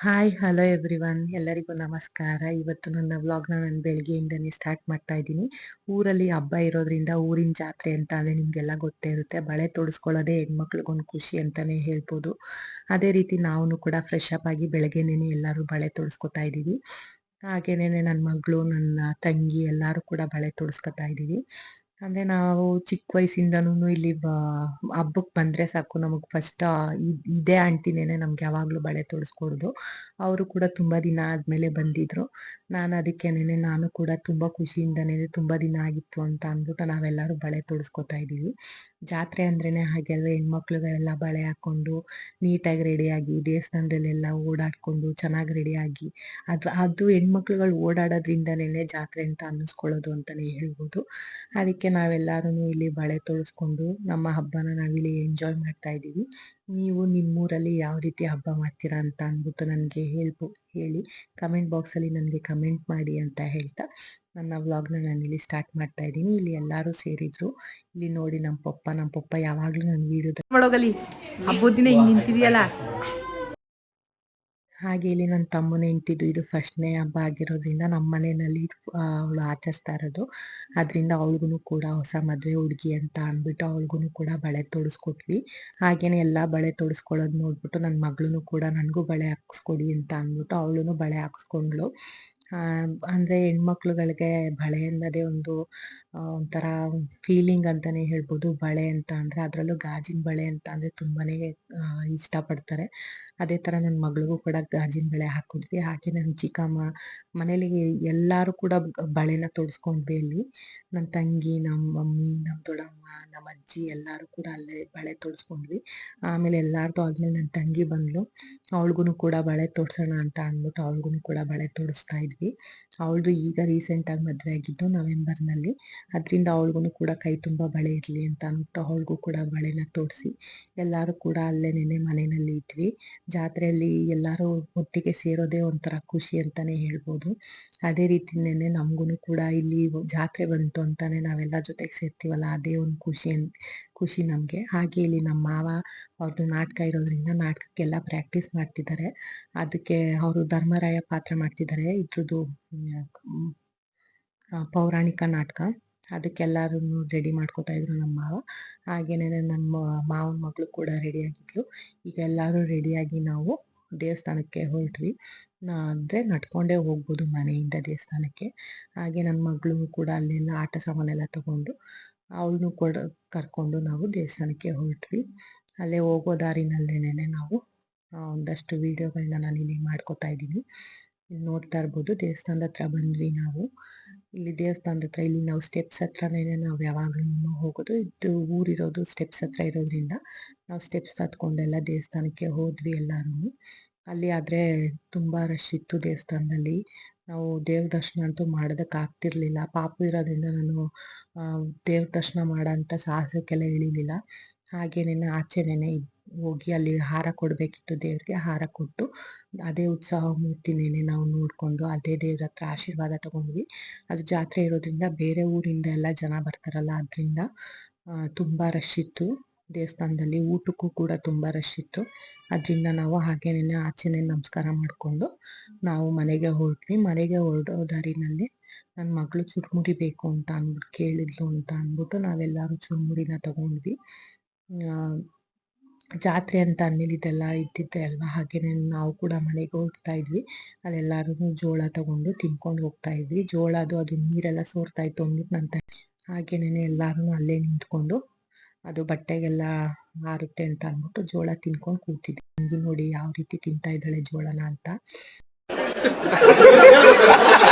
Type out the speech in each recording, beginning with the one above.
Hi hello everyone ಎಲ್ಲರಿಗೂ ನಮಸ್ಕಾರ. ಇವತ್ತು ನನ್ನ ವ್ಲಾಗ್ನ ನಾನು ಬೆಳಗ್ಗೆಯಿಂದನೇ ಸ್ಟಾರ್ಟ್ ಮಾಡ್ತಾ ಇದ್ದೀನಿ. ಊರಲ್ಲಿ ಹಬ್ಬ ಇರೋದ್ರಿಂದ ಊರಿನ ಜಾತ್ರೆ ಅಂತ ಅಂದರೆ ನಿಮಗೆಲ್ಲ ಗೊತ್ತೇ ಇರುತ್ತೆ. ಬಳೆ ತೊಡಿಸ್ಕೊಳ್ಳೋದೇ ಹೆಣ್ಮಕ್ಳಿಗೊಂದು ಖುಷಿ ಅಂತಲೇ ಹೇಳ್ಬೋದು. ಅದೇ ರೀತಿ ನಾವು ಕೂಡ ಫ್ರೆಶ್ ಅಪ್ ಆಗಿ ಬೆಳಗ್ಗೆನೇ ಎಲ್ಲರೂ ಬಳೆ ತೊಡಿಸ್ಕೊತಾ ಇದ್ದೀವಿ. ಹಾಗೇನೇ ನನ್ನ ಮಗಳು ನನ್ನ ತಂಗಿ ಎಲ್ಲರೂ ಕೂಡ ಬಳೆ ತೊಡಿಸ್ಕೊತಾ ಇದ್ದೀವಿ. ಅಂದ್ರೆ ನಾವು ಚಿಕ್ಕ ವಯಸ್ಸಿಂದನೂ ಇಲ್ಲಿ ಹಬ್ಬಕ್ಕೆ ಬಂದ್ರೆ ಸಾಕು ನಮಗೆ ಫಸ್ಟ್ ಇದೇ ಆಂಟಿನೇನೆ ನಮ್ಗೆ ಯಾವಾಗ್ಲೂ ಬಳೆ ತೊಡಿಸ್ಕೊಡೋದು. ಅವರು ಕೂಡ ತುಂಬಾ ದಿನ ಆದ್ಮೇಲೆ ಬಂದಿದ್ರು. ನಾನು ಕೂಡ ತುಂಬಾ ಖುಷಿಯಿಂದನೇ ತುಂಬಾ ದಿನ ಆಗಿತ್ತು ಅಂತ ಅಂದ್ಬಿಟ್ಟು ನಾವೆಲ್ಲರೂ ಬಳೆ ತೊಡಿಸ್ಕೊತಾ ಇದೀವಿ. ಜಾತ್ರೆ ಅಂದ್ರೇನೆ ಹಾಗೆ ಅಲ್ವಾ, ಹೆಣ್ಮಕ್ಳುಗಳೆಲ್ಲ ಬಳೆ ಹಾಕೊಂಡು ನೀಟಾಗಿ ರೆಡಿಯಾಗಿ ದೇವಸ್ಥಾನದಲ್ಲೆಲ್ಲ ಓಡಾಡ್ಕೊಂಡು ಚೆನ್ನಾಗಿ ರೆಡಿಯಾಗಿ ಅದು ಹೆಣ್ಮಕ್ಳುಗಳು ಓಡಾಡೋದ್ರಿಂದನೇ ಜಾತ್ರೆ ಅಂತ ಅನ್ನಿಸ್ಕೊಳ್ಳೋದು ಅಂತಾನೆ ಹೇಳ್ಬೋದು. ಅದಕ್ಕೆ ನಾವೆಲ್ಲರೂ ಇಲ್ಲಿ ಬಳೆ ತೊಡಿಸ್ಕೊಂಡು ನಮ್ಮ ಹಬ್ಬನ ನಾವಿಲ್ಲಿ ಎಂಜಾಯ್ ಮಾಡ್ತಾ ಇದ್ದೀವಿ. ನೀವು ನಿಮ್ಮೂರಲ್ಲಿ ಯಾವ ರೀತಿ ಹಬ್ಬ ಮಾಡ್ತೀರಾ ಅಂತ ಅಂದ್ಬಿಟ್ಟು ನನಗೆ ಹೇಳಿ ಕಮೆಂಟ್ ಬಾಕ್ಸಲ್ಲಿ ನನಗೆ ಕಮೆಂಟ್ ಮಾಡಿ ಅಂತ ಹೇಳ್ತಾ ನನ್ನ ವ್ಲಾಗ್ನ ನಾನಿಲ್ಲಿ ಸ್ಟಾರ್ಟ್ ಮಾಡ್ತಾ ಇದ್ದೀನಿ. ಇಲ್ಲಿ ಎಲ್ಲರೂ ಸೇರಿದ್ರು. ಇಲ್ಲಿ ನೋಡಿ ನಮ್ಮ ಪಪ್ಪ ಯಾವಾಗಲೂ ನನ್ನ ವಿಡಿಯೋದಲ್ಲಿ ಹಬ್ಬದ ದಿನ ಹಿಂಗೆ ನಿಂತಿದೆಯಲ್ಲ. ಹಾಗೆ ಇಲ್ಲಿ ನನ್ನ ತಮ್ಮನ ಹೆಂಡ್ತಿದು ಇದು ಫಸ್ಟ್ನೇ ಹಬ್ಬ ಆಗಿರೋದ್ರಿಂದ ನಮ್ಮ ಮನೆಯಲ್ಲಿ ಅವಳು ಆಚರಿಸ್ತಾ ಇರೋದು. ಅದರಿಂದ ಅವಳಿಗೂ ಕೂಡ ಹೊಸ ಮದುವೆ ಹುಡುಗಿ ಅಂತ ಅಂದ್ಬಿಟ್ಟು ಅವಳಿಗೂ ಕೂಡ ಬಳೆ ತೊಡಿಸ್ಕೊಟ್ವಿ. ಹಾಗೇನೆ ಎಲ್ಲ ಬಳೆ ತೊಡಿಸ್ಕೊಳ್ಳೋದು ನೋಡ್ಬಿಟ್ಟು ನನ್ನ ಮಗಳೂ ಕೂಡ ನನಗೂ ಬಳೆ ಹಾಕಿಸ್ಕೊಡಿ ಅಂತ ಅಂದ್ಬಿಟ್ಟು ಅವಳು ಬಳೆ ಹಾಕಿಸ್ಕೊಂಡ್ಳು. ಅಂದರೆ ಹೆಣ್ಮಕ್ಳುಗಳಿಗೆ ಬಳೆ ಅನ್ನೋದೇ ಒಂದು ಒಂಥರ ಫೀಲಿಂಗ್ ಅಂತಲೇ ಹೇಳ್ಬೋದು. ಬಳೆ ಅಂತ ಅಂದರೆ ಅದರಲ್ಲೂ ಗಾಜಿನ ಬಳೆ ಅಂತ ಅಂದರೆ ತುಂಬಾ ಇಷ್ಟಪಡ್ತಾರೆ. ಅದೇ ಥರ ನನ್ನ ಮಗಳಿಗೂ ಕೂಡ ಗಾಜಿನ ಬಳೆ ಹಾಕಿದ್ವಿ. ಹಾಗೆ ನನ್ನ ಚಿಕ್ಕಮ್ಮ ಮನೇಲಿ ಎಲ್ಲರೂ ಕೂಡ ಬಳೆನ ತೊಡಿಸ್ಕೊಂಡ್ವಿ ಅಲ್ಲಿ. ನನ್ನ ತಂಗಿ, ನಮ್ಮ ಮಮ್ಮಿ, ನಮ್ಮ ದೊಡ್ಡಮ್ಮ, ನಮ್ಮ ಅಜ್ಜಿ ಎಲ್ಲರೂ ಕೂಡ ಅಲ್ಲೇ ಬಳೆ ತೊಡಿಸ್ಕೊಂಡ್ವಿ. ಆಮೇಲೆ ಎಲ್ಲಾರ್ದು ಆದ್ಮೇಲೆ ನನ್ನ ತಂಗಿ ಬಂದಳು. ಅವಳಿಗೂ ಕೂಡ ಬಳೆ ತೊಡ್ಸೋಣ ಅಂತ ಅಂದ್ಬಿಟ್ಟು ಅವಳಿಗೂ ಕೂಡ ಬಳೆ ತೊಡಿಸ್ತಾ ಇದ್ವಿ. ಅವಳದು ಈಗ ರೀಸೆಂಟಾಗಿ ಮದುವೆ ಆಗಿದ್ದು ನವೆಂಬರ್ನಲ್ಲಿ. ಅದರಿಂದ ಅವಳಿಗೂ ಕೂಡ ಕೈ ತುಂಬ ಬಳೆ ಇರಲಿ ಅಂತ ಅಂದ್ಬಿಟ್ಟು ಅವಳಿಗೂ ಕೂಡ ಬಳೆನ ತೊಡಿಸಿ ಎಲ್ಲರೂ ಕೂಡ ಅಲ್ಲೇನೆ ಮನೆಯಲ್ಲಿ ಇದ್ವಿ. ಜಾತ್ರೆಯಲ್ಲಿ ಎಲ್ಲರೂ ಒಟ್ಟಿಗೆ ಸೇರೋದೇ ಒಂಥರ ಖುಷಿ ಅಂತಲೇ ಹೇಳ್ಬೋದು. ಅದೇ ರೀತಿಯೇ ನಮಗೂ ಕೂಡ ಇಲ್ಲಿ ಜಾತ್ರೆ ಬಂತು ಅಂತಾನೆ ನಾವೆಲ್ಲ ಜೊತೆಗೆ ಸೇರ್ತೀವಲ್ಲ, ಅದೇ ಒಂದು ಖುಷಿ ನಮಗೆ. ಹಾಗೆ ಇಲ್ಲಿ ನಮ್ಮ ಮಾವ ಅವ್ರದ್ದು ನಾಟಕ ಇರೋದ್ರಿಂದ ನಾಟಕಕ್ಕೆಲ್ಲ ಪ್ರಾಕ್ಟೀಸ್ ಮಾಡ್ತಿದ್ದಾರೆ. ಅದಕ್ಕೆ ಅವರು ಧರ್ಮರಾಯ ಪಾತ್ರ ಮಾಡ್ತಿದ್ದಾರೆ. ಇದ್ರದ್ದು ಪೌರಾಣಿಕ ನಾಟಕ. ಅದಕ್ಕೆಲ್ಲರೂ ರೆಡಿ ಮಾಡ್ಕೋತಾ ಇದ್ರು ನಮ್ಮ ಮಾವ. ಹಾಗೇನೆ ನಮ್ಮ ಮಾವನ ಮಗಳು ಕೂಡ ರೆಡಿಯಾಗಿದ್ಲು. ಈಗ ಎಲ್ಲರೂ ರೆಡಿಯಾಗಿ ನಾವು ದೇವಸ್ಥಾನಕ್ಕೆ ಹೊರಟ್ವಿ. ಅಂದರೆ ನಡ್ಕೊಂಡೇ ಹೋಗ್ಬೋದು ಮನೆಯಿಂದ ದೇವಸ್ಥಾನಕ್ಕೆ. ಹಾಗೆ ನನ್ನ ಮಗಳು ಕೂಡ ಅಲ್ಲೆಲ್ಲ ಆಟ ಸಾಮಾನೆಲ್ಲ ತಗೊಂಡು ಅವಳನ್ನು ಕೂಡ ಕರ್ಕೊಂಡು ನಾವು ದೇವಸ್ಥಾನಕ್ಕೆ ಹೊರಟ್ವಿ. ಅಲ್ಲೇ ಹೋಗೋ ದಾರಿನಲ್ಲೇನೆ ನಾವು ಒಂದಷ್ಟು ವೀಡಿಯೋಗಳನ್ನ ನಾನಿಲ್ಲಿ ಮಾಡ್ಕೋತಾ ಇದ್ದೀನಿ. ಇಲ್ಲಿ ನೋಡ್ತಾ ಇರ್ಬೋದು ದೇವಸ್ಥಾನದ ಹತ್ರ ಬಂದ್ವಿ ನಾವು. ಇಲ್ಲಿ ದೇವಸ್ಥಾನದ ಹತ್ರ ಇಲ್ಲಿ ನಾವು ಸ್ಟೆಪ್ಸ್ ಹತ್ರನೇ ನಾವು ಯಾವಾಗಲೂ ಹೋಗೋದು. ಇದು ಊರಿರೋದು ಸ್ಟೆಪ್ಸ್ ಹತ್ರ ಇರೋದ್ರಿಂದ ನಾವು ಸ್ಟೆಪ್ಸ್ ಹತ್ಕೊಂಡೆಲ್ಲ ದೇವಸ್ಥಾನಕ್ಕೆ ಹೋದ್ವಿ ಎಲ್ಲರೂ. ಅಲ್ಲಿ ಆದರೆ ತುಂಬ ರಶ್ ಇತ್ತು ದೇವಸ್ಥಾನದಲ್ಲಿ. ನಾವು ದೇವ್ರ ದರ್ಶನ ಅಂತೂ ಮಾಡೋದಕ್ಕಾಗ್ತಿರ್ಲಿಲ್ಲ. ಪಾಪು ಇರೋದ್ರಿಂದ ನಾನು ದೇವ್ರ ದರ್ಶನ ಮಾಡೋಂಥ ಸಾಹಸಕ್ಕೆಲ್ಲ ಇಳಿಲಿಲ್ಲ. ಹಾಗೇನೆ ಆಚೆನೇ ಹೋಗಿ ಅಲ್ಲಿ ಹಾರ ಕೊಡಬೇಕಿತ್ತು ದೇವ್ರಿಗೆ. ಹಾರ ಕೊಟ್ಟು ಅದೇ ಉತ್ಸವ ಮೂರ್ತಿನೇನೆ ನಾವು ನೋಡಿಕೊಂಡು ಅದೇ ದೇವ್ರ ಹತ್ರ ಆಶೀರ್ವಾದ ತಗೊಂಡ್ವಿ. ಅದು ಜಾತ್ರೆ ಇರೋದ್ರಿಂದ ಬೇರೆ ಊರಿಂದ ಎಲ್ಲ ಜನ ಬರ್ತಾರಲ್ಲ, ಅದರಿಂದ ತುಂಬ ರಶ್ ಇತ್ತು ದೇವಸ್ಥಾನದಲ್ಲಿ. ಊಟಕ್ಕೂ ಕೂಡ ತುಂಬ ರಶ್ ಇತ್ತು. ಅದರಿಂದ ನಾವು ಹಾಗೇನೆ ಆಚೆನೇ ನಮಸ್ಕಾರ ಮಾಡಿಕೊಂಡು ನಾವು ಮನೆಗೆ ಹೊರಟ್ವಿ. ಮನೆಗೆ ಹೊರಡೋ ದಾರಿನಲ್ಲಿ ನನ್ನ ಮಗಳು ಚುರುಮುರಿ ಬೇಕು ಅಂತ ಅಂದ್ಬಿಟ್ಟು ಕೇಳಿದ್ಲು ಅಂತ ಅಂದ್ಬಿಟ್ಟು ನಾವೆಲ್ಲರೂ ಚುರುಮುರಿನ ತಗೊಂಡ್ವಿ. ಜಾತ್ರೆ ಅಂತ ಅಂದಮೇಲೆ ಇದೆಲ್ಲ ಇದ್ದಿದ್ದೆ ಅಲ್ವಾ. ಹಾಗೇನೆ ನಾವು ಕೂಡ ಮನೆಗೆ ಹೋಗ್ತಾ ಇದ್ವಿ. ಅಲ್ಲೆಲ್ಲರೂ ಜೋಳ ತಗೊಂಡು ತಿನ್ಕೊಂಡು ಹೋಗ್ತಾ ಇದ್ವಿ. ಅದು ನೀರೆಲ್ಲ ಸೋರ್ತಾ ಇತ್ತು ಅಂದ್ಬಿಟ್ಟು ಹಾಗೇನೆ ಎಲ್ಲರೂ ಅಲ್ಲೇ ನಿಂತ್ಕೊಂಡು ಅದು ಬಟ್ಟೆಗೆಲ್ಲ ಹಾರುತ್ತೆ ಅಂತ ಅಂದ್ಬಿಟ್ಟು ಜೋಳ ತಿನ್ಕೊಂಡು ಕೂತಿದ್ವಿ. ತಂಗಿ ನೋಡಿ ಯಾವ ರೀತಿ ತಿಂತಾ ಇದ್ದಾಳೆ ಜೋಳನ ಅಂತ.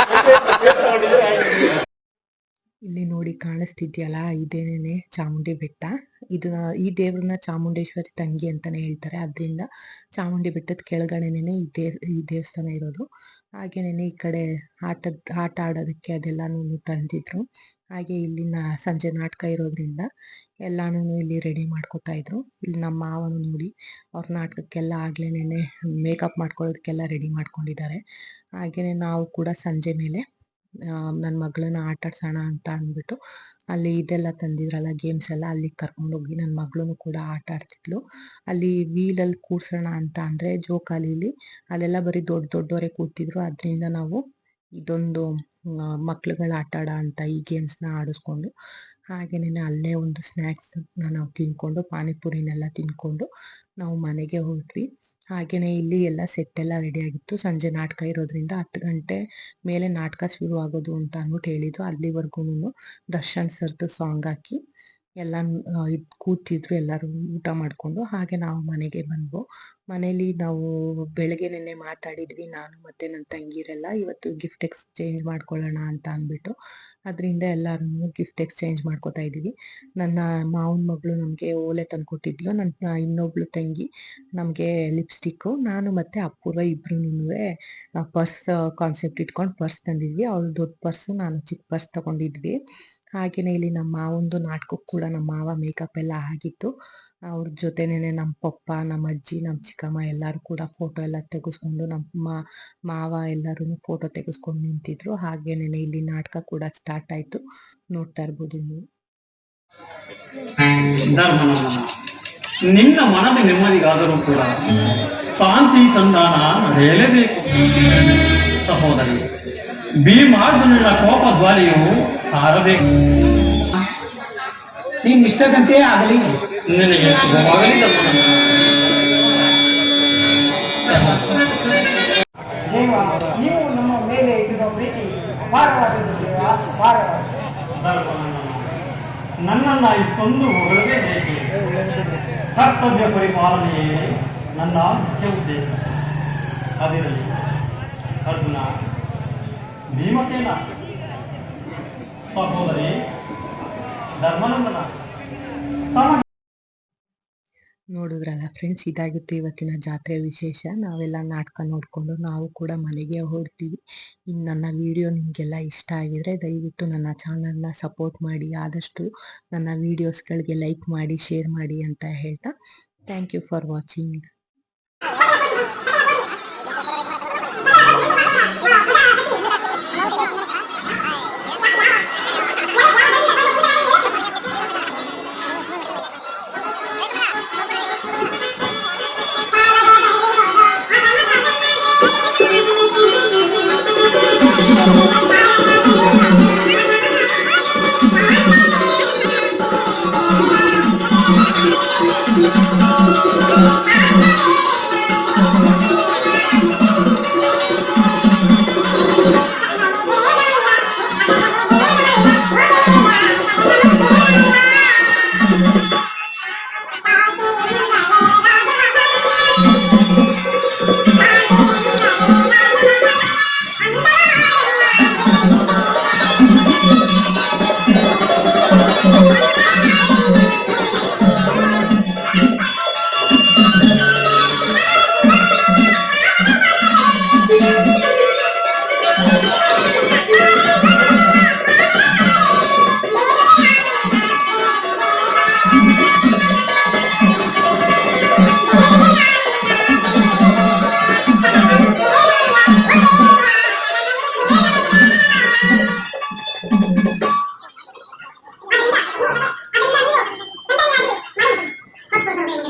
ಇಲ್ಲಿ ನೋಡಿ ಕಾಣಿಸ್ತಿದ್ಯಲ್ಲ, ಇದೇನೇನೆ ಚಾಮುಂಡಿ ಬೆಟ್ಟ. ಈ ದೇವ್ರನ್ನ ಚಾಮುಂಡೇಶ್ವರಿ ತಂಗಿ ಅಂತಾನೆ ಹೇಳ್ತಾರೆ. ಅದರಿಂದ ಚಾಮುಂಡಿ ಬೆಟ್ಟದ ಕೆಳಗಡೆನೆ ಈ ದೇವಸ್ಥಾನ ಇರೋದು. ಹಾಗೇನೆ ಈ ಕಡೆ ಆಟ ಆಡೋದಕ್ಕೆ ಅದೆಲ್ಲಾನು ತಂದಿದ್ರು. ಹಾಗೆ ಇಲ್ಲಿನ ಸಂಜೆ ನಾಟಕ ಇರೋದ್ರಿಂದ ಎಲ್ಲಾನು ಇಲ್ಲಿ ರೆಡಿ ಮಾಡ್ಕೊತಾ ಇದ್ರು. ಇಲ್ಲಿ ನಮ್ಮ ಮಾವನು ನೋಡಿ ಅವ್ರ ನಾಟಕಕ್ಕೆಲ್ಲ ಆಗ್ಲೇನೆ ಮೇಕಪ್ ಮಾಡ್ಕೊಳ್ಳೋದಕ್ಕೆಲ್ಲ ರೆಡಿ ಮಾಡ್ಕೊಂಡಿದ್ದಾರೆ. ಹಾಗೇನೆ ನಾವು ಕೂಡ ಸಂಜೆ ಮೇಲೆ ನನ್ನ ಮಗಳನ್ನ ಆಟಾಡ್ಸೋಣ ಅಂತ ಅಂದ್ಬಿಟ್ಟು ಅಲ್ಲಿ ಇದೆಲ್ಲ ತಂದಿದ್ರಲ್ಲ ಗೇಮ್ಸ್ ಎಲ್ಲ ಅಲ್ಲಿಗೆ ಕರ್ಕೊಂಡೋಗಿ ನನ್ನ ಮಗಳೂ ಕೂಡ ಆಟ ಆಡ್ತಿದ್ಲು. ಅಲ್ಲಿ ವೀಲಲ್ಲಿ ಕೂರ್ಸೋಣ ಅಂತ ಅಂದರೆ ಜೋಕಾಲಿಲಿ ಅಲ್ಲೆಲ್ಲ ಬರೀ ದೊಡ್ಡವರೇ ಕೂತಿದ್ರು. ಅದರಿಂದ ನಾವು ಇದೊಂದು ಮಕ್ಳುಗಳು ಆಟ ಆಡೋ ಅಂತ ಈ ಗೇಮ್ಸ್ನ ಆಡಿಸ್ಕೊಂಡು ಹಾಗೆಯೇ ಅಲ್ಲೇ ಒಂದು ಸ್ನ್ಯಾಕ್ಸನ್ನ ನಾವು ತಿಂದ್ಕೊಂಡು ಪಾನಿಪುರಿನೆಲ್ಲ ತಿಂದ್ಕೊಂಡು ನಾವು ಮನೆಗೆ ಹೊರಟ್ವಿ. ಹಾಗೆಯೇ ಇಲ್ಲಿ ಎಲ್ಲ ಸೆಟ್ಟೆಲ್ಲ ರೆಡಿಯಾಗಿತ್ತು. ಸಂಜೆ ನಾಟಕ ಇರೋದ್ರಿಂದ 10 ಗಂಟೆ ಮೇಲೆ ನಾಟಕ ಶುರು ಆಗೋದು ಅಂತ ಅಂದ್ಬಿಟ್ಟು ಹೇಳಿದ್ರು. ಅಲ್ಲಿವರೆಗೂ ದರ್ಶನ್ ಸರ್ದು ಸಾಂಗ್ ಹಾಕಿ ಎಲ್ಲ ಕೂತಿದ್ರು ಎಲ್ಲರೂ ಊಟ ಮಾಡಿಕೊಂಡು. ಹಾಗೆ ನಾವು ಮನೆಗೆ ಬಂದ್ವು. ಮನೇಲಿ ನಾವು ಬೆಳಗ್ಗೆನೇ ಮಾತಾಡಿದ್ವಿ ನಾನು ಮತ್ತು ನನ್ನ ತಂಗಿಯರೆಲ್ಲ ಇವತ್ತು ಗಿಫ್ಟ್ ಎಕ್ಸ್ಚೇಂಜ್ ಮಾಡ್ಕೊಳ್ಳೋಣ ಅಂತ ಅಂದ್ಬಿಟ್ಟು. ಅದರಿಂದ ಎಲ್ಲರೂ ಗಿಫ್ಟ್ ಎಕ್ಸ್ಚೇಂಜ್ ಮಾಡ್ಕೋತಾ ಇದ್ದೀವಿ. ನನ್ನ ಮಾವನ ಮಗಳು ನಮಗೆ ಓಲೆ ತಂದುಕೊಟ್ಟಿದ್ಲು. ನನ್ನ ಇನ್ನೊಬ್ಳು ತಂಗಿ ನಮಗೆ ಲಿಪ್ಸ್ಟಿಕ್ಕು. ನಾನು ಮತ್ತು ಅಪೂರ್ವ ಇಬ್ರುನುವೆ ಪರ್ಸ್ ಕಾನ್ಸೆಪ್ಟ್ ಇಟ್ಕೊಂಡು ಪರ್ಸ್ ತಂದಿದ್ವಿ. ಅವಳು ದೊಡ್ಡ ಪರ್ಸು, ನಾನು ಚಿಕ್ಕ ಪರ್ಸ್ ತಗೊಂಡಿದ್ವಿ. ಹಾಗೆಯೇ ಇಲ್ಲಿ ನಮ್ಮ ಮಾವಂದು ನಾಟಕಕ್ಕೆ ಕೂಡ ನಮ್ಮ ಮಾವ ಮೇಕಪ್ ಎಲ್ಲ ಆಗಿತ್ತು. ಅವ್ರ ಜೊತೆನೇ ನಮ್ಮ ಪಪ್ಪ, ನಮ್ಮ ಅಜ್ಜಿ, ನಮ್ಮ ಚಿಕ್ಕಮ್ಮ ಎಲ್ಲರೂ ಕೂಡ ಫೋಟೋ ಎಲ್ಲ ತೆಗೆಸ್ಕೊಂಡು ನಮ್ಮ ಮಾವ ಎಲ್ಲರೂ ಫೋಟೋ ತೆಗೆಸ್ಕೊಂಡು ನಿಂತಿದ್ರು. ಹಾಗೇನೇ ಇಲ್ಲಿ ನಾಟಕ ಕೂಡ ಸ್ಟಾರ್ಟ್ ಆಯಿತು. ನೋಡ್ತಾ ಇರ್ಬೋದು ನೀವು. ನಿನ್ನ ಮನದ ನೆಮ್ಮದಿಗಾದರೂ ಕೂಡ ಶಾಂತಿ ಸಂಧಾನ ನಡೆಯಲೇಬೇಕು ಸಹೋದರಿ. ಭೀಮಾರ್ಜುನನ ಕೋಪ ಜ್ವಾಲೆಯು ಹಾರಬೇಕು. ನೀನ್ ಇಷ್ಟದಂತೆ ಆಗಲಿ, ನಿನಗೆ ಶುಭವಾಗಲಿ. ದೇವ, ನೀವು ನಮ್ಮ ಮೇಲೆ ಇಟ್ಟಿರುವ ಪ್ರೀತಿ ಅಪಾರವಾದದ್ದು ದೇವ, ಅಪಾರವಾದ. ನನ್ನನ್ನ ಇಷ್ಟೊಂದು ಹೊಗಳವೇ ಬೇಕೆ? ಕರ್ತವ್ಯ ಪರಿಪಾಲನೆಯೇ ನನ್ನ ಮುಖ್ಯ ಉದ್ದೇಶ. ಅದಿರಲಿ ಅರ್ಜುನ, ಭೀಮಸೇನ, ಸಹೋದರಿ ಧರ್ಮನಂದನ, ನೋಡಿದ್ರಲ್ಲ ಫ್ರೆಂಡ್ಸ್, ಇದಾಗಿತ್ತು ಇವತ್ತಿನ ಜಾತ್ರೆ ವಿಶೇಷ. ನಾವೆಲ್ಲ ನಾಟಕ ನೋಡಿಕೊಂಡು ನಾವು ಕೂಡ ಮನೆಗೆ ಹೊರಡ್ತೀವಿ. ಇನ್ನು ನನ್ನ ವಿಡಿಯೋ ನಿಮಗೆಲ್ಲ ಇಷ್ಟ ಆಗಿದರೆ ದಯವಿಟ್ಟು ನನ್ನ ಚಾನಲ್ನ ಸಪೋರ್ಟ್ ಮಾಡಿ, ಆದಷ್ಟು ನನ್ನ ವೀಡಿಯೋಸ್ಗಳಿಗೆ ಲೈಕ್ ಮಾಡಿ, ಶೇರ್ ಮಾಡಿ ಅಂತ ಹೇಳ್ತಾ ಥ್ಯಾಂಕ್ ಯು ಫಾರ್ ವಾಚಿಂಗ್.